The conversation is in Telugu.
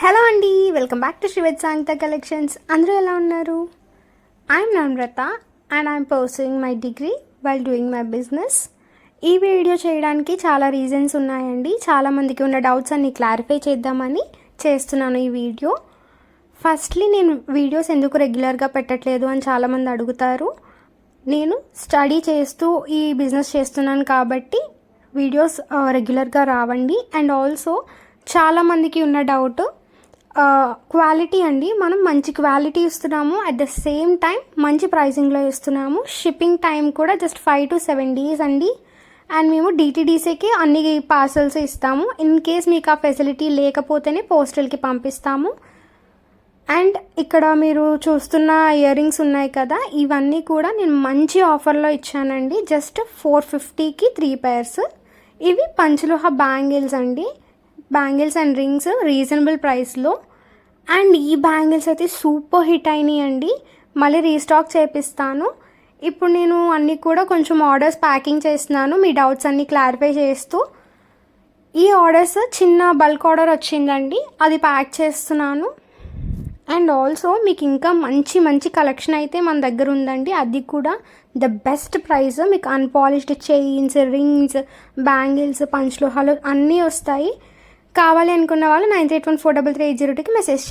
హలో అండి, వెల్కమ్ బ్యాక్ టు శ్రీవేద్ సాంగీత కలెక్షన్స్. అందరూ ఎలా ఉన్నారు? I'm Namrata and I'm pursuing my degree while doing my business. ఈ వీడియో చేయడానికి చాలా రీజన్స్ ఉన్నాయండి. చాలామందికి ఉన్న డౌట్స్ అన్ని క్లారిఫై చేద్దామని చేస్తున్నాను ఈ వీడియో. ఫస్ట్లీ నేను వీడియోస్ ఎందుకు రెగ్యులర్గా పెట్టట్లేదు అని చాలామంది అడుగుతారు. నేను స్టడీ చేస్తూ ఈ బిజినెస్ చేస్తున్నాను కాబట్టి వీడియోస్ రెగ్యులర్గా రావండి. అండ్ ఆల్సో చాలామందికి ఉన్న డౌట్ క్వాలిటీ అండి. మనం మంచి క్వాలిటీ ఇస్తున్నాము, అట్ ద సేమ్ టైం మంచి ప్రైసింగ్లో ఇస్తున్నాము. షిప్పింగ్ టైం కూడా జస్ట్ 5 to 7 days అండి. అండ్ మేము డిటీడీసీకి అన్ని పార్సల్స్ ఇస్తాము. ఇన్ కేస్ మీకు ఆ ఫెసిలిటీ లేకపోతేనే పోస్టల్కి పంపిస్తాము. అండ్ ఇక్కడ మీరు చూస్తున్న ఇయర్ రింగ్స్ ఉన్నాయి కదా, ఇవన్నీ కూడా నేను మంచి ఆఫర్లో ఇచ్చానండి. జస్ట్ 450కి 3 pairs. ఇవి పంచలోహ బ్యాంగిల్స్ అండి. బ్యాంగిల్స్ అండ్ రింగ్స్ రీజనబుల్ ప్రైస్లో. అండ్ ఈ బ్యాంగిల్స్ అయితే సూపర్ హిట్ అయినాయి అండి. మళ్ళీ రీస్టాక్ చేపిస్తాను. ఇప్పుడు నేను అన్నీ కూడా కొంచెం ఆర్డర్స్ ప్యాకింగ్ చేస్తున్నాను, మీ డౌట్స్ అన్నీ క్లారిఫై చేస్తూ. ఈ ఆర్డర్స్ చిన్న బల్క్ ఆర్డర్ వచ్చిందండి, అది ప్యాక్ చేస్తున్నాను. అండ్ ఆల్సో మీకు ఇంకా మంచి మంచి కలెక్షన్ అయితే మన దగ్గర ఉందండి. అది కూడా ద బెస్ట్ ప్రైస్. మీకు అన్పాలిష్డ్ చైన్స్, రింగ్స్, బ్యాంగిల్స్, పంచలోహాలు అన్నీ వస్తాయి. కావాలి అనుకున్న వాళ్ళు 98143380కి మెసేజ్